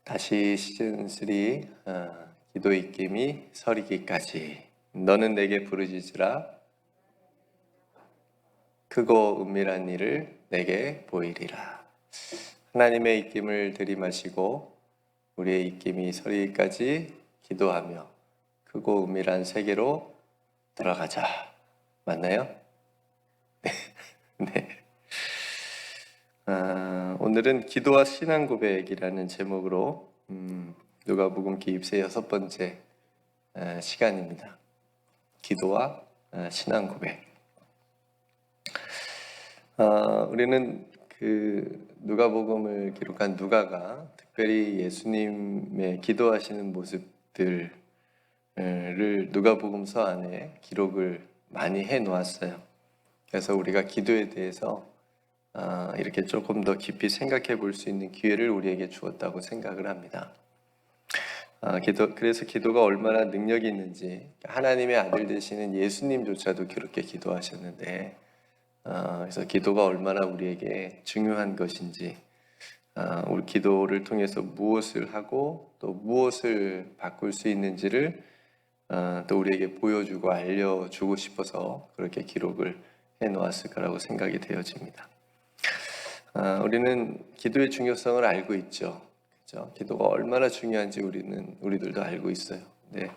다시 시즌3 기도 입김이 서리기까지 너는 내게 부르짖으라 크고 은밀한 일을 내게 보이리라. 하나님의 입김을 들이마시고 우리의 입김이 서리기까지 기도하며 크고 은밀한 세계로 들어가자. 맞나요? 네. 오늘은 기도와 신앙 고백이라는 제목으로 누가복음 기입세 6번째 시간입니다. 기도와 신앙 고백. 우리는 그 누가복음을 기록한 누가가 특별히 예수님의 기도하시는 모습들을 누가복음서 안에 기록을 많이 해 놓았어요. 그래서 우리가 기도에 대해서 이렇게 조금 더 깊이 생각해 볼 수 있는 기회를 우리에게 주었다고 생각을 합니다. 그래서 기도가 얼마나 능력이 있는지, 하나님의 아들 되시는 예수님조차도 그렇게 기도하셨는데, 그래서 기도가 얼마나 우리에게 중요한 것인지, 우리 기도를 통해서 무엇을 하고 또 무엇을 바꿀 수 있는지를 또 우리에게 보여주고 알려주고 싶어서 그렇게 기록을 해 놓았을 거라고 생각이 되어집니다. 우리는 기도의 중요성을 알고 있죠. 그렇죠? 기도가 얼마나 중요한지 우리들도 알고 있어요. 네.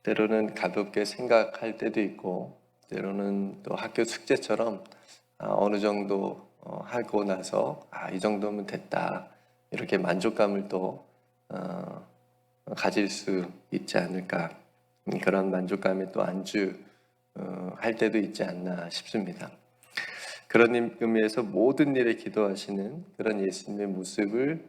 때로는 가볍게 생각할 때도 있고, 때로는 또 학교 숙제처럼 어느 정도 하고 나서 이 정도면 됐다, 이렇게 만족감을 또 가질 수 있지 않을까, 그런 만족감에 또 안주할 때도 있지 않나 싶습니다. 그런 의미에서 모든 일에 기도하시는 그런 예수님의 모습을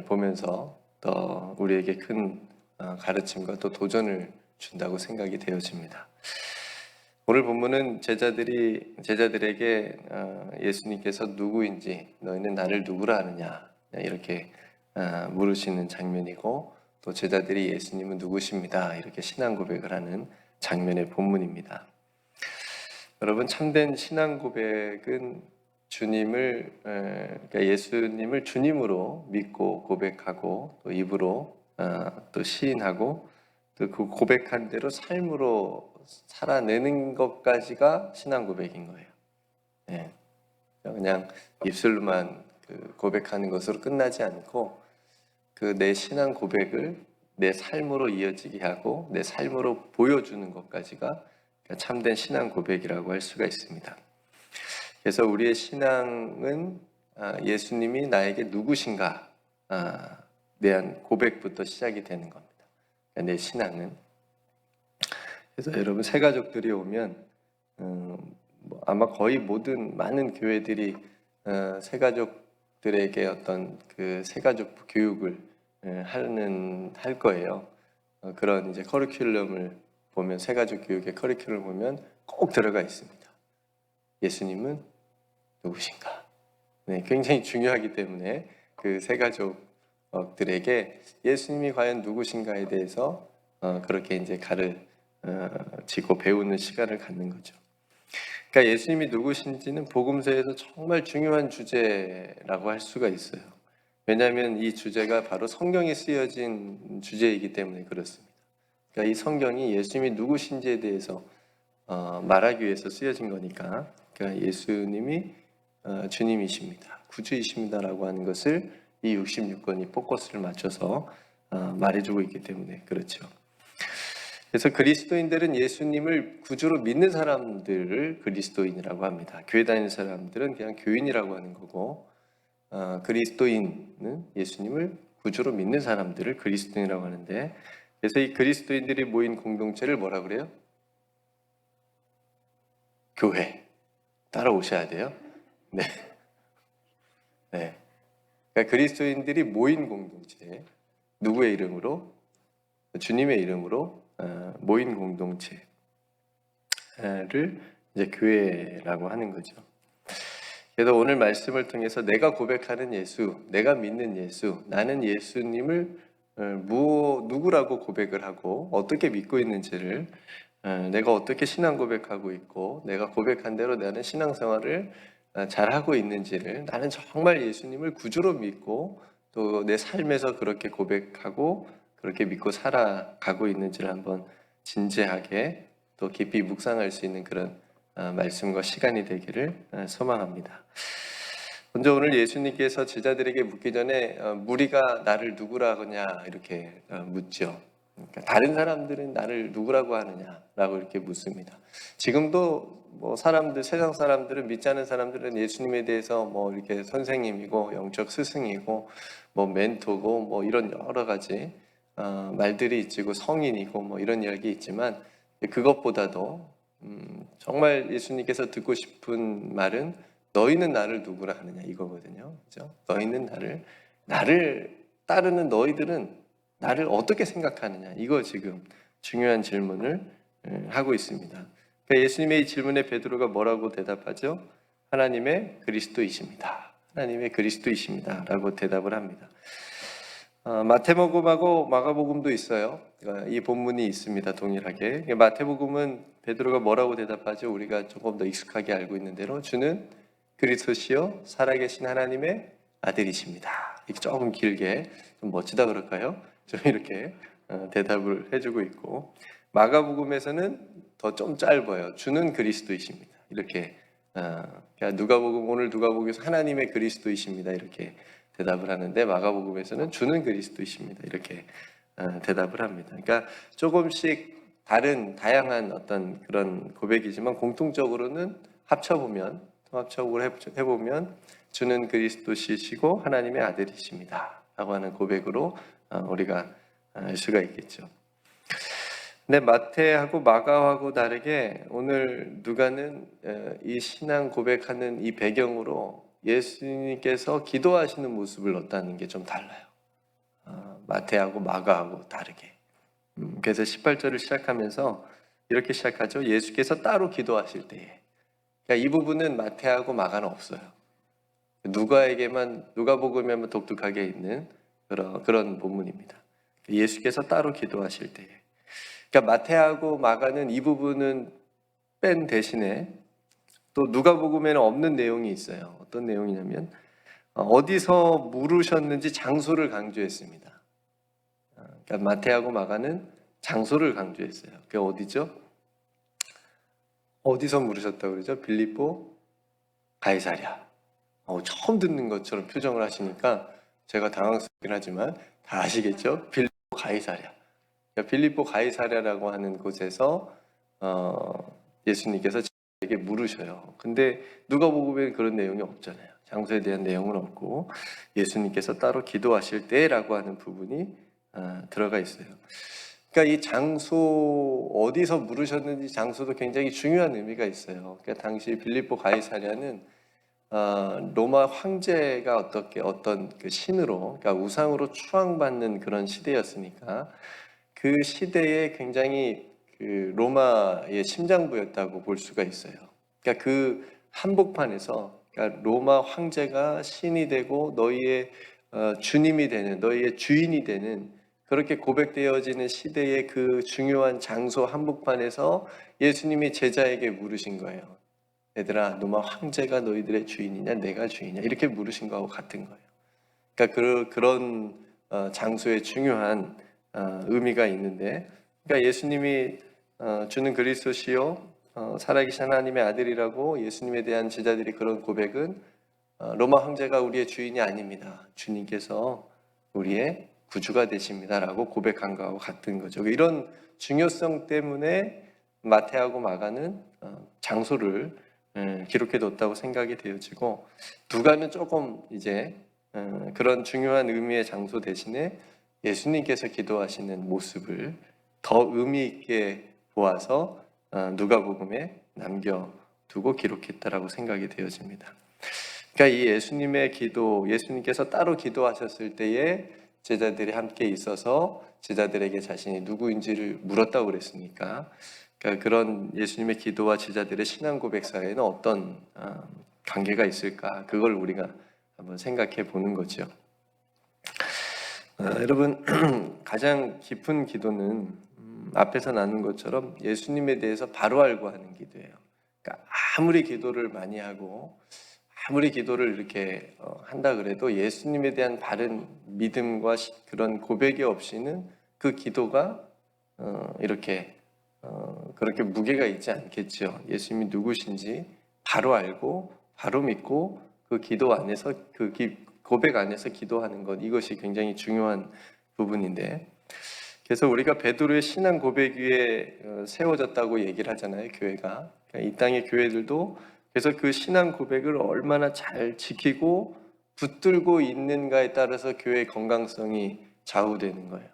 보면서 더 우리에게 큰 가르침과 또 도전을 준다고 생각이 되어집니다. 오늘 본문은 제자들에게 예수님께서 누구인지, 너희는 나를 누구라 하느냐, 이렇게 물으시는 장면이고, 또 제자들이 예수님은 누구십니다, 이렇게 신앙 고백을 하는 장면의 본문입니다. 여러분, 참된 신앙 고백은 그러니까 예수님을 주님으로 믿고 고백하고, 또 입으로 또 시인하고, 또 그 고백한 대로 삶으로 살아내는 것까지가 신앙 고백인 거예요. 네. 그냥 입술로만 고백하는 것으로 끝나지 않고, 그 내 신앙 고백을 내 삶으로 이어지게 하고 내 삶으로 보여주는 것까지가 참된 신앙 고백이라고 할 수가 있습니다. 그래서 우리의 신앙은 예수님이 나에게 누구신가 대한 고백부터 시작이 되는 겁니다. 내 신앙은. 그래서 여러분, 새가족들이 오면 아마 거의 많은 교회들이 새가족들에게 어떤 그 새가족 교육을 할 거예요. 그런 이제 커리큘럼을 보면, 새가족 교육의 커리큘럼을 보면 꼭 들어가 있습니다. 예수님은 누구신가? 네, 굉장히 중요하기 때문에 그 새가족들에게 예수님이 과연 누구신가에 대해서 그렇게 이제 가르치고 배우는 시간을 갖는 거죠. 그러니까 예수님이 누구신지는 복음서에서 정말 중요한 주제라고 할 수가 있어요. 왜냐하면 이 주제가 바로 성경에 쓰여진 주제이기 때문에 그렇습니다. 그러니까 이 성경이 예수님이 누구신지에 대해서 말하기 위해서 쓰여진 거니까, 그러니까 예수님이 주님이십니다, 구주이십니다라고 하는 것을 이 66권이 포커스를 맞춰서 말해주고 있기 때문에 그렇죠. 그래서 그리스도인들은 예수님을 구주로 믿는 사람들을 그리스도인이라고 합니다. 교회 다니는 사람들은 그냥 교인이라고 하는 거고, 그리스도인은 예수님을 구주로 믿는 사람들을 그리스도인이라고 하는데, 그래서 이 그리스도인들이 모인 공동체를 뭐라 그래요? 교회. 따라오셔야 돼요. 네. 네. 그러니까 그리스도인들이 모인 공동체, 누구의 이름으로? 주님의 이름으로 모인 공동체를 이제 교회라고 하는 거죠. 그래서 오늘 말씀을 통해서 내가 고백하는 예수, 내가 믿는 예수, 나는 예수님을 누구라고 고백을 하고 어떻게 믿고 있는지를, 내가 어떻게 신앙 고백하고 있고 내가 고백한 대로 나는 신앙생활을 잘하고 있는지를, 나는 정말 예수님을 구주로 믿고 또 내 삶에서 그렇게 고백하고 그렇게 믿고 살아가고 있는지를 한번 진지하게 또 깊이 묵상할 수 있는 그런 말씀과 시간이 되기를 소망합니다. 먼저 오늘 예수님께서 제자들에게 묻기 전에 무리가 나를 누구라고 하냐 이렇게 묻죠. 그러니까 다른 사람들은 나를 누구라고 하느냐라고 이렇게 묻습니다. 지금도 뭐 사람들, 세상 사람들은, 믿지 않은 사람들은 예수님에 대해서 뭐 이렇게 선생님이고 영적 스승이고 뭐 멘토고 뭐 이런 여러 가지 말들이 있고 성인이고 뭐 이런 이야기 있지만, 그것보다도 정말 예수님께서 듣고 싶은 말은 너희는 나를 누구라 하느냐 이거거든요. 그죠? 너희는 나를 따르는 너희들은 나를 어떻게 생각하느냐, 이거 지금 중요한 질문을 하고 있습니다. 그러니까 예수님의 이 질문에 베드로가 뭐라고 대답하죠? 하나님의 그리스도이십니다. 하나님의 그리스도이십니다 라고 대답을 합니다. 마태복음하고 마가복음도 있어요. 이 본문이 있습니다. 동일하게. 마태복음은 베드로가 뭐라고 대답하죠? 우리가 조금 더 익숙하게 알고 있는 대로 주는 그리스도시요 살아계신 하나님의 아들이십니다. 이렇게 조금 길게, 좀 멋지다 그럴까요? 좀 이렇게 대답을 해주고 있고, 마가복음에서는 더 좀 짧아요. 주는 그리스도이십니다. 이렇게 누가복음, 오늘 누가복음에서 하나님의 그리스도이십니다 이렇게 대답을 하는데, 마가복음에서는 주는 그리스도이십니다 이렇게 대답을 합니다. 그러니까 조금씩 다양한 어떤 그런 고백이지만 공통적으로는 통합적으로 해보면 주는 그리스도시시고 하나님의 아들이십니다 라고 하는 고백으로 우리가 알 수가 있겠죠. 근데 마태하고 마가하고 다르게 오늘 누가는 이 신앙 고백하는 이 배경으로 예수님께서 기도하시는 모습을 넣었다는 게 좀 달라요. 마태하고 마가하고 다르게. 그래서 18절을 시작하면서 이렇게 시작하죠. 예수께서 따로 기도하실 때에. 그러니까 이 부분은 마태하고 마가는 없어요. 누가복음에만 독특하게 있는 그런 본문입니다. 예수께서 따로 기도하실 때에. 그러니까 마태하고 마가는 이 부분은 뺀 대신에 또 누가복음에는 없는 내용이 있어요. 어떤 내용이냐면 어디서 물으셨는지 장소를 강조했습니다. 그러니까 마태하고 마가는 장소를 강조했어요. 그게 어디죠? 어디서 물으셨다고 그러죠? 빌립보 가이사랴. 처음 듣는 것처럼 표정을 하시니까 제가 당황스럽긴 하지만 다 아시겠죠? 빌립보 가이사랴. 그러니까 빌립보 가이사랴라고 하는 곳에서 예수님께서 에게 물으셔요. 근데 누가복음에는 그런 내용이 없잖아요. 장소에 대한 내용은 없고 예수님께서 따로 기도하실 때라고 하는 부분이 들어가 있어요. 그러니까 이 장소, 어디서 물으셨는지 장소도 굉장히 중요한 의미가 있어요. 그러니까 당시 빌립보 가이사랴는 로마 황제가 어떤 그 신으로, 그러니까 우상으로 추앙받는 그런 시대였으니까 그 시대에 굉장히 그 로마의 심장부였다고 볼 수가 있어요. 그러니까 그 한복판에서, 그러니까 로마 황제가 신이 되고 너희의 주님이 되는, 너희의 주인이 되는, 그렇게 고백되어지는 시대의 그 중요한 장소 한복판에서 예수님이 제자에게 물으신 거예요. 얘들아, 로마 황제가 너희들의 주인이냐 내가 주인이냐, 이렇게 물으신 거하고 같은 거예요. 그러니까 그런 장소의 중요한 의미가 있는데, 그러니까 예수님이 주는 그리스도시요 살아계신 하나님의 아들이라고 예수님에 대한 제자들이 그런 고백은 로마 황제가 우리의 주인이 아닙니다. 주님께서 우리의 구주가 되십니다라고 고백한 거하고 같은 거죠. 이런 중요성 때문에 마태하고 마가는 장소를 기록해 뒀다고 생각이 되어지고, 누가는 조금 이제 그런 중요한 의미의 장소 대신에 예수님께서 기도하시는 모습을 더 의미 있게 보아서 누가복음에 남겨두고 기록했다라고 생각이 되어집니다. 그러니까 이 예수님의 기도, 예수님께서 따로 기도하셨을 때에 제자들이 함께 있어서 제자들에게 자신이 누구인지를 물었다고 그랬으니까, 그러니까 그런 예수님의 기도와 제자들의 신앙 고백 사이에는 어떤 관계가 있을까, 그걸 우리가 한번 생각해 보는 거죠. 여러분, 가장 깊은 기도는 앞에서 나눈 것처럼 예수님에 대해서 바로 알고 하는 기도예요. 그러니까 아무리 기도를 많이 하고 아무리 기도를 이렇게 한다 그래도 예수님에 대한 바른 믿음과 그런 고백이 없이는 그 기도가 이렇게 그렇게 무게가 있지 않겠죠. 예수님이 누구신지 바로 알고 바로 믿고 그 기도 안에서 고백 안에서 기도하는 것, 이것이 굉장히 중요한 부분인데, 그래서 우리가 베드로의 신앙 고백 위에 세워졌다고 얘기를 하잖아요, 교회가. 그러니까 이 땅의 교회들도 그래서 그 신앙 고백을 얼마나 잘 지키고 붙들고 있는가에 따라서 교회의 건강성이 좌우되는 거예요.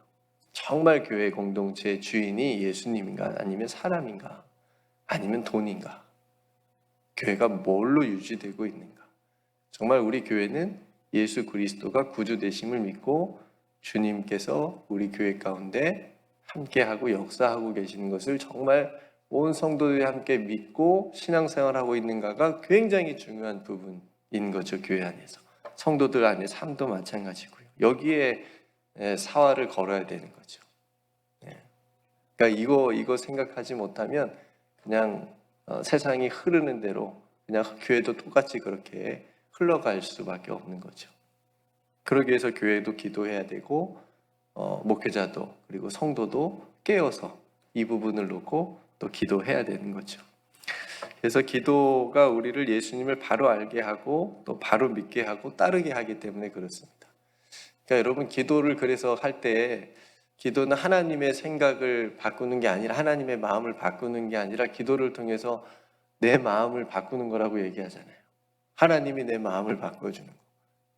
정말 교회 공동체의 주인이 예수님인가, 아니면 사람인가, 아니면 돈인가, 교회가 뭘로 유지되고 있는가. 정말 우리 교회는 예수 그리스도가 구주 되심을 믿고 주님께서 우리 교회 가운데 함께하고 역사하고 계시는 것을 정말 온 성도들이 함께 믿고 신앙생활하고 있는가가 굉장히 중요한 부분인 거죠. 교회 안에서 성도들 안의 삶도 마찬가지고요. 여기에 사활을 걸어야 되는 거죠. 그러니까 이거 생각하지 못하면 그냥 세상이 흐르는 대로 그냥 교회도 똑같이 그렇게 흘러갈 수밖에 없는 거죠. 그러기 위해서 교회도 기도해야 되고 목회자도 그리고 성도도 깨어서 이 부분을 놓고 또 기도해야 되는 거죠. 그래서 기도가 우리를 예수님을 바로 알게 하고 또 바로 믿게 하고 따르게 하기 때문에 그렇습니다. 그러니까 여러분, 기도를 그래서 할 때 기도는 하나님의 생각을 바꾸는 게 아니라, 하나님의 마음을 바꾸는 게 아니라 기도를 통해서 내 마음을 바꾸는 거라고 얘기하잖아요. 하나님이 내 마음을 바꿔주는 거,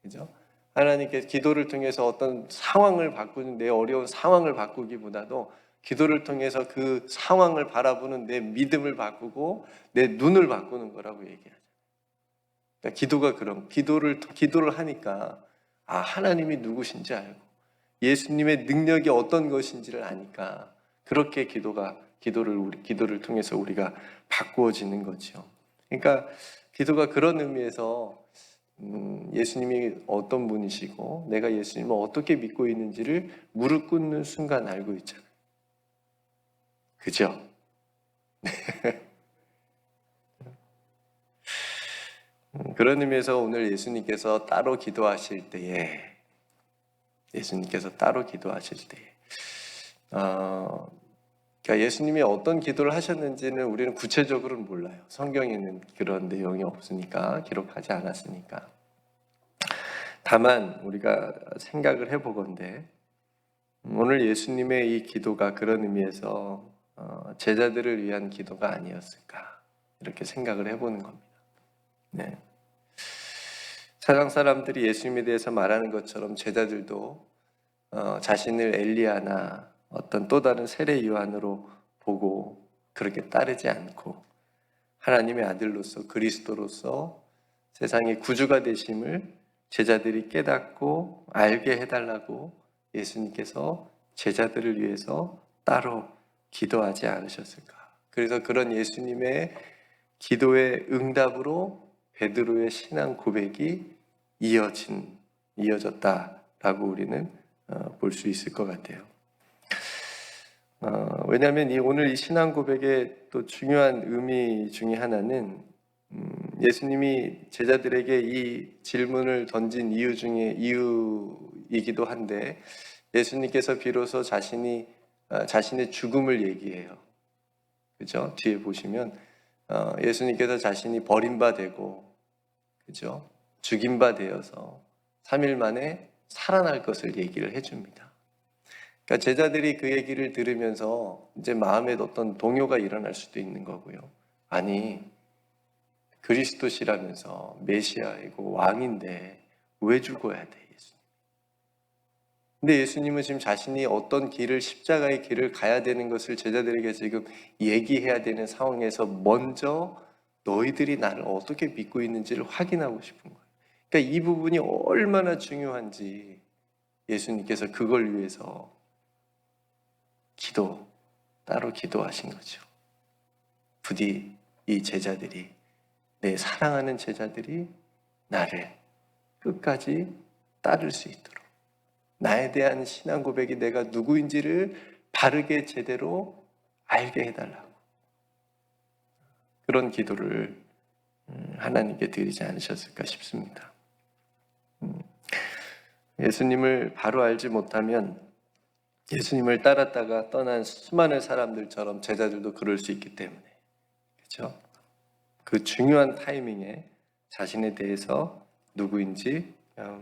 그죠? 하나님께 기도를 통해서 어떤 상황을 바꾸는, 내 어려운 상황을 바꾸기보다도 기도를 통해서 그 상황을 바라보는 내 믿음을 바꾸고 내 눈을 바꾸는 거라고 얘기하죠. 그러니까 기도가 그런, 기도를 하니까 하나님이 누구신지 알고 예수님의 능력이 어떤 것인지를 아니까 그렇게 기도를 통해서 우리가 바꾸어지는 거죠. 그러니까 기도가 그런 의미에서 예수님이 어떤 분이시고 내가 예수님을 어떻게 믿고 있는지를 무릎 꿇는 순간 알고 있잖아요. 그죠? 그런 의미에서 오늘 예수님께서 따로 기도하실 때에 그러니까 예수님이 어떤 기도를 하셨는지는 우리는 구체적으로는 몰라요. 성경에는 그런 내용이 없으니까, 기록하지 않았으니까. 다만 우리가 생각을 해보건대 오늘 예수님의 이 기도가 그런 의미에서 제자들을 위한 기도가 아니었을까, 이렇게 생각을 해보는 겁니다. 네. 세상 사람들이 예수님에 대해서 말하는 것처럼 제자들도 자신을 엘리야나 어떤 또 다른 세례 요한으로 보고 그렇게 따르지 않고 하나님의 아들로서 그리스도로서 세상의 구주가 되심을 제자들이 깨닫고 알게 해달라고 예수님께서 제자들을 위해서 따로 기도하지 않으셨을까. 그래서 그런 예수님의 기도의 응답으로 베드로의 신앙 고백이 이어졌다라고 우리는 볼 수 있을 것 같아요. 왜냐하면 오늘 이 신앙 고백의 또 중요한 의미 중에 하나는 예수님이 제자들에게 이 질문을 던진 이유이기도 한데, 예수님께서 비로소 자신의 죽음을 얘기해요. 그죠? 뒤에 보시면 예수님께서 자신이 버림받고, 그죠? 죽임 바 되어서 3일 만에 살아날 것을 얘기를 해줍니다. 그러니까 제자들이 그 얘기를 들으면서 이제 마음에 어떤 동요가 일어날 수도 있는 거고요. 아니, 그리스도시라면서 메시아이고 왕인데 왜 죽어야 돼, 예수님? 근데 예수님은 지금 자신이 어떤 십자가의 길을 가야 되는 것을 제자들에게 지금 얘기해야 되는 상황에서 먼저 너희들이 나를 어떻게 믿고 있는지를 확인하고 싶은 거예요. 그러니까 이 부분이 얼마나 중요한지 예수님께서 그걸 위해서 따로 기도하신 거죠. 부디 이 제자들이, 내 사랑하는 제자들이 나를 끝까지 따를 수 있도록, 나에 대한 신앙 고백이 내가 누구인지를 바르게 제대로 알게 해달라고, 그런 기도를 하나님께 드리지 않으셨을까 싶습니다. 예수님을 바로 알지 못하면 예수님을 따랐다가 떠난 수많은 사람들처럼 제자들도 그럴 수 있기 때문에, 그렇죠? 그 중요한 타이밍에 자신에 대해서 누구인지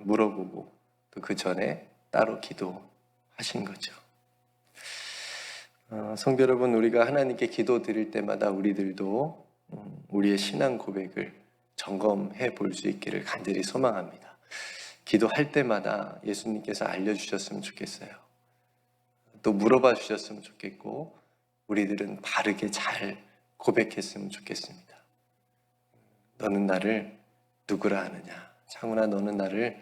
물어보고 또 그 전에 따로 기도하신 거죠. 성도 여러분, 우리가 하나님께 기도 드릴 때마다 우리들도 우리의 신앙 고백을 점검해 볼 수 있기를 간절히 소망합니다. 기도할 때마다 예수님께서 알려주셨으면 좋겠어요. 또 물어봐 주셨으면 좋겠고 우리들은 바르게 잘 고백했으면 좋겠습니다. 너는 나를 누구라 하느냐? 창훈아, 너는 나를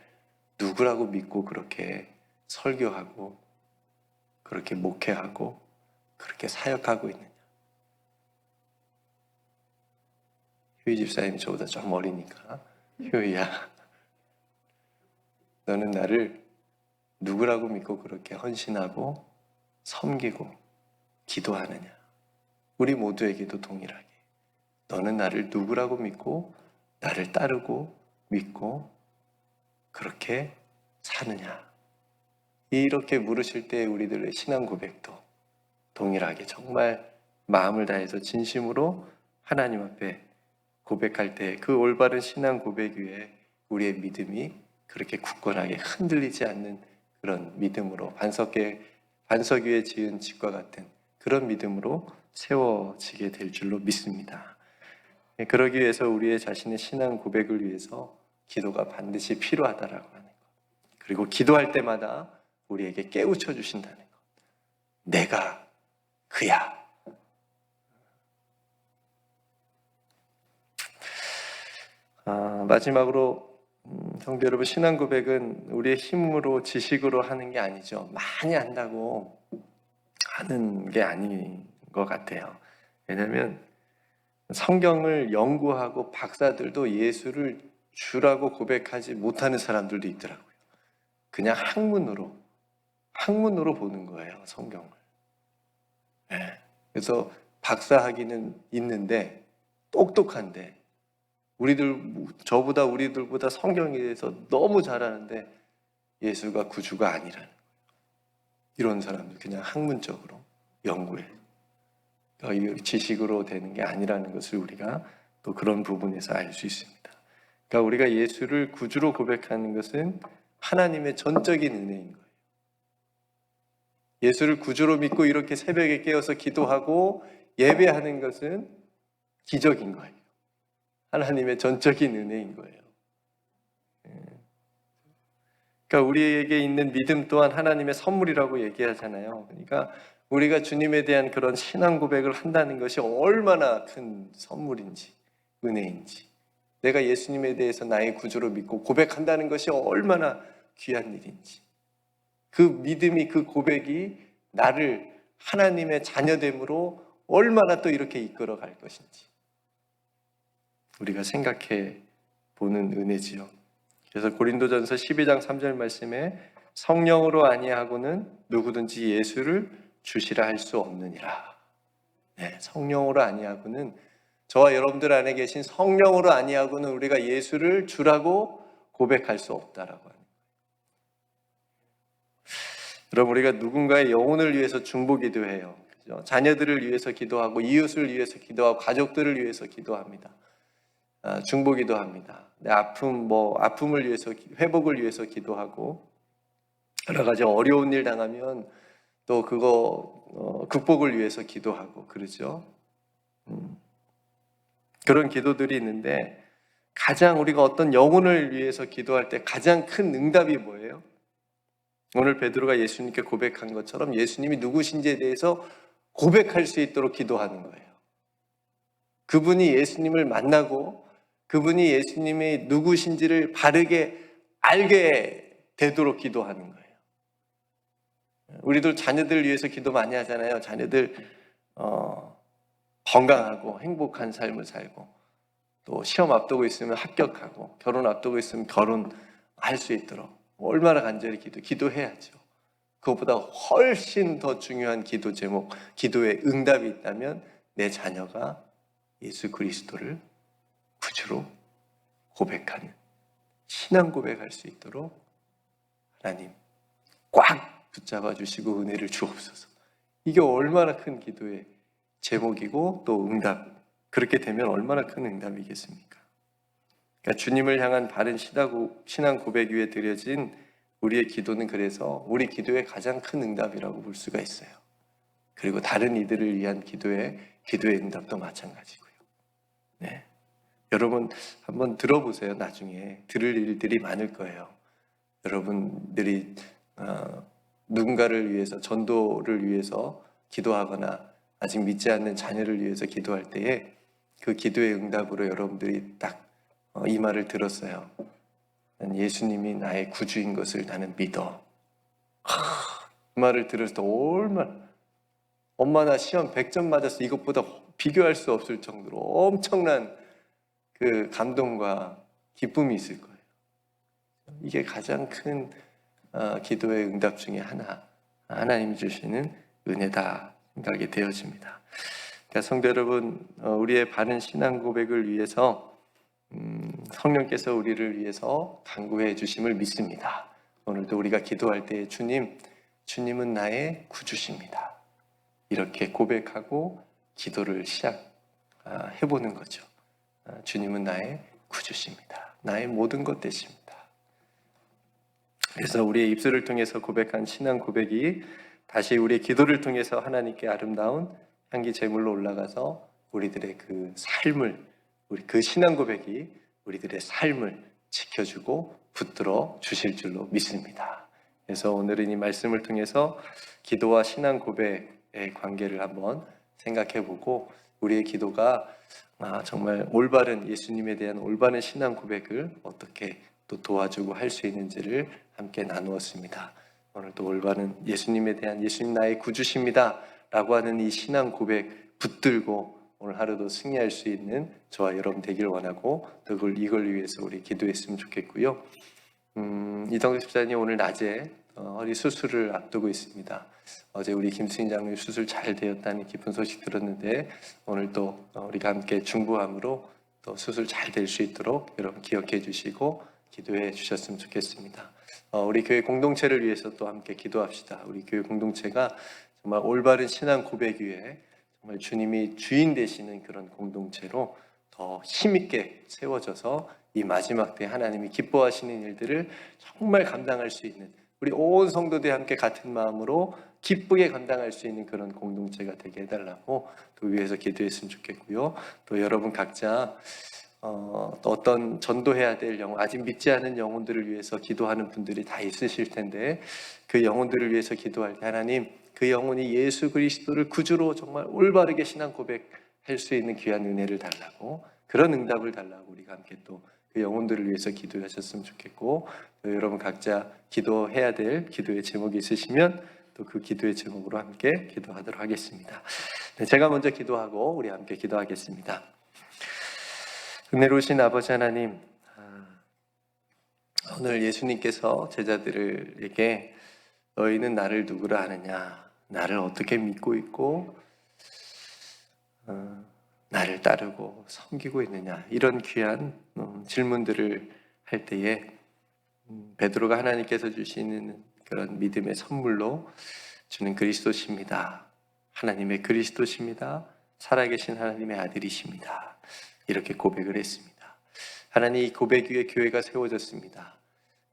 누구라고 믿고 그렇게 설교하고 그렇게 목회하고 그렇게 사역하고 있느냐? 효희 집사님이 저보다 좀 어리니까, 효희야, 너는 나를 누구라고 믿고 그렇게 헌신하고 섬기고 기도하느냐? 우리 모두에게도 동일하게 너는 나를 누구라고 믿고 나를 따르고 믿고 그렇게 사느냐? 이렇게 물으실 때 우리들의 신앙 고백도 동일하게 정말 마음을 다해서 진심으로 하나님 앞에 고백할 때 그 올바른 신앙 고백 위에 우리의 믿음이 그렇게 굳건하게 흔들리지 않는 그런 믿음으로 반석 위에 지은 집과 같은 그런 믿음으로 세워지게 될 줄로 믿습니다. 그러기 위해서 우리의 자신의 신앙 고백을 위해서 기도가 반드시 필요하다라고 하는 것, 그리고 기도할 때마다 우리에게 깨우쳐 주신다는 것, 내가 그야. 마지막으로 성도 여러분, 신앙 고백은 우리의 힘으로 지식으로 하는 게 아니죠. 많이 안다고 하는 게 아닌 것 같아요. 왜냐하면 성경을 연구하고 박사들도 예수를 주라고 고백하지 못하는 사람들도 있더라고요. 그냥 학문으로 보는 거예요, 성경을. 네. 그래서 박사학위는 있는데 똑똑한데 우리들보다 성경에 대해서 너무 잘하는데 예수가 구주가 아니라는 거예요. 이런 사람들 그냥 학문적으로 연구해. 지식으로 되는 게 아니라는 것을 우리가 또 그런 부분에서 알 수 있습니다. 그러니까 우리가 예수를 구주로 고백하는 것은 하나님의 전적인 은혜인 거예요. 예수를 구주로 믿고 이렇게 새벽에 깨어서 기도하고 예배하는 것은 기적인 거예요. 하나님의 전적인 은혜인 거예요. 그러니까 우리에게 있는 믿음 또한 하나님의 선물이라고 얘기하잖아요. 그러니까 우리가 주님에 대한 그런 신앙 고백을 한다는 것이 얼마나 큰 선물인지, 은혜인지, 내가 예수님에 대해서 나의 구주로 믿고 고백한다는 것이 얼마나 귀한 일인지, 그 믿음이, 그 고백이 나를 하나님의 자녀됨으로 얼마나 또 이렇게 이끌어 갈 것인지 우리가 생각해 보는 은혜지요. 그래서 고린도전서 12장 3절 말씀에 성령으로 아니하고는 누구든지 예수를 주시라 할 수 없느니라. 네, 성령으로 아니하고는, 저와 여러분들 안에 계신 성령으로 아니하고는 우리가 예수를 주라고 고백할 수 없다라고 합니다. 여러분, 우리가 누군가의 영혼을 위해서 중보 기도해요. 그렇죠? 자녀들을 위해서 기도하고 이웃을 위해서 기도하고 가족들을 위해서 기도합니다. 중보 기도합니다. 내 아픔을 위해서, 회복을 위해서 기도하고, 여러 가지 어려운 일 당하면 또 그거 극복을 위해서 기도하고 그러죠. 그런 기도들이 있는데, 가장 우리가 어떤 영혼을 위해서 기도할 때 가장 큰 응답이 뭐예요? 오늘 베드로가 예수님께 고백한 것처럼 예수님이 누구신지에 대해서 고백할 수 있도록 기도하는 거예요. 그분이 예수님을 만나고 그분이 예수님이 누구신지를 바르게 알게 되도록 기도하는 거예요. 우리도 자녀들 위해서 기도 많이 하잖아요. 자녀들 건강하고 행복한 삶을 살고, 또 시험 앞두고 있으면 합격하고, 결혼 앞두고 있으면 결혼할 수 있도록 얼마나 간절히 기도해야죠. 그것보다 훨씬 더 중요한 기도 제목, 기도의 응답이 있다면 내 자녀가 예수 그리스도를 구주로 고백하는 신앙 고백할 수 있도록 하나님 꽉 붙잡아 주시고 은혜를 주옵소서. 이게 얼마나 큰 기도의 제목이고 또 응답, 그렇게 되면 얼마나 큰 응답이겠습니까? 그러니까 주님을 향한 바른 신앙 고백 위에 드려진 우리의 기도는 그래서 우리 기도의 가장 큰 응답이라고 볼 수가 있어요. 그리고 다른 이들을 위한 기도의 응답도 마찬가지고요. 네. 여러분 한번 들어보세요. 나중에 들을 일들이 많을 거예요. 여러분들이 누군가를 위해서, 전도를 위해서 기도하거나 아직 믿지 않는 자녀를 위해서 기도할 때에 그 기도의 응답으로 여러분들이 딱 이 말을 들었어요. 예수님이 나의 구주인 것을 나는 믿어. 그 말을 들었을 때 얼마나, 엄마 나 시험 100점 맞았어, 이것보다 비교할 수 없을 정도로 엄청난 그 감동과 기쁨이 있을 거예요. 이게 가장 큰 기도의 응답 중에 하나님이 주시는 은혜다 생각이 되어집니다. 그러니까 성도 여러분, 우리의 바른 신앙 고백을 위해서 성령께서 우리를 위해서 간구해 주심을 믿습니다. 오늘도 우리가 기도할 때 주님은 나의 구주십니다. 이렇게 고백하고 기도를 시작해보는 거죠. 주님은 나의 구주십니다. 나의 모든 것 되십니다. 그래서 우리의 입술을 통해서 고백한 신앙 고백이 다시 우리의 기도를 통해서 하나님께 아름다운 향기 제물로 올라가서 우리들의 그 삶을, 그 신앙 고백이 우리들의 삶을 지켜주고 붙들어 주실 줄로 믿습니다. 그래서 오늘은 이 말씀을 통해서 기도와 신앙 고백의 관계를 한번 생각해보고 우리의 기도가 정말 올바른, 예수님에 대한 올바른 신앙 고백을 어떻게 또 도와주고 할 수 있는지를 함께 나누었습니다. 오늘도 올바른 예수님에 대한, 예수님 나의 구주십니다 라고 하는 이 신앙 고백 붙들고 오늘 하루도 승리할 수 있는 저와 여러분 되길 원하고 또 이걸 위해서 우리 기도했으면 좋겠고요. 이동석 집사님 오늘 낮에 허리 수술을 앞두고 있습니다. 어제 우리 김수인 장로님 수술 잘 되었다는 기쁜 소식 들었는데 오늘 또 우리가 함께 중보함으로 또 수술 잘 될 수 있도록 여러분 기억해 주시고 기도해 주셨으면 좋겠습니다. 우리 교회 공동체를 위해서 또 함께 기도합시다. 우리 교회 공동체가 정말 올바른 신앙 고백 위에 정말 주님이 주인 되시는 그런 공동체로 더 힘있게 세워져서 이 마지막 때 하나님이 기뻐하시는 일들을 정말 감당할 수 있는, 우리 온 성도들이 함께 같은 마음으로 기쁘게 감당할 수 있는 그런 공동체가 되게 해달라고 또 위해서 기도했으면 좋겠고요. 또 여러분 각자 또 어떤 전도해야 될 영혼, 아직 믿지 않은 영혼들을 위해서 기도하는 분들이 다 있으실 텐데 그 영혼들을 위해서 기도할 때 하나님, 그 영혼이 예수 그리스도를 구주로 정말 올바르게 신앙 고백할 수 있는 귀한 은혜를 달라고, 그런 응답을 달라고 우리가 함께 또 그 영혼들을 위해서 기도하셨으면 좋겠고, 또 여러분 각자 기도해야 될 기도의 제목이 있으시면 또 그 기도의 제목으로 함께 기도하도록 하겠습니다. 네, 제가 먼저 기도하고 우리 함께 기도하겠습니다. 은혜로우신 아버지 하나님, 오늘 예수님께서 제자들에게 너희는 나를 누구라 하느냐, 나를 어떻게 믿고 있고 나를 따르고 섬기고 있느냐, 이런 귀한 질문들을 할 때에 베드로가 하나님께서 주시는 그런 믿음의 선물로 주는 그리스도십니다, 하나님의 그리스도십니다, 살아계신 하나님의 아들이십니다, 이렇게 고백을 했습니다. 하나님, 이 고백 위에 교회가 세워졌습니다.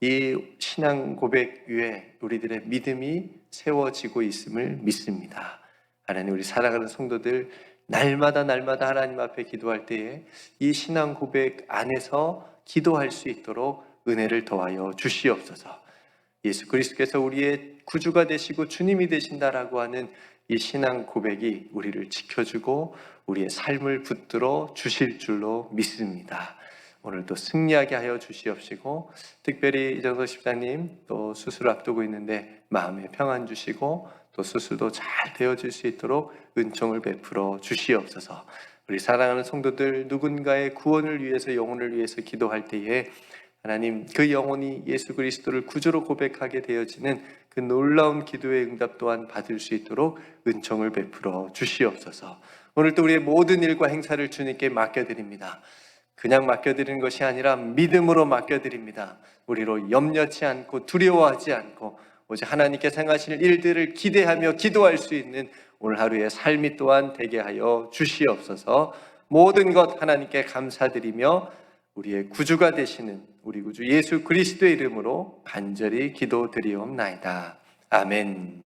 이 신앙 고백 위에 우리들의 믿음이 세워지고 있음을 믿습니다. 하나님, 우리 사랑하는 성도들 날마다 하나님 앞에 기도할 때에 이 신앙 고백 안에서 기도할 수 있도록 은혜를 더하여 주시옵소서. 예수 그리스도께서 우리의 구주가 되시고 주님이 되신다라고 하는 이 신앙 고백이 우리를 지켜주고 우리의 삶을 붙들어 주실 줄로 믿습니다. 오늘도 승리하게 하여 주시옵시고, 특별히 이정석 집사님 또 수술 앞두고 있는데 마음에 평안 주시고 또 수술도 잘 되어질 수 있도록 은총을 베풀어 주시옵소서. 우리 사랑하는 성도들 누군가의 구원을 위해서, 영혼을 위해서 기도할 때에 하나님, 그 영혼이 예수 그리스도를 구주로 고백하게 되어지는 그 놀라운 기도의 응답 또한 받을 수 있도록 은총을 베풀어 주시옵소서. 오늘도 우리의 모든 일과 행사를 주님께 맡겨드립니다. 그냥 맡겨드리는 것이 아니라 믿음으로 맡겨드립니다. 우리로 염려치 않고 두려워하지 않고 오직 하나님께 행하실 일들을 기대하며 기도할 수 있는 오늘 하루의 삶이 또한 되게 하여 주시옵소서. 모든 것 하나님께 감사드리며 우리의 구주가 되시는 우리 구주 예수 그리스도의 이름으로 간절히 기도드리옵나이다. 아멘.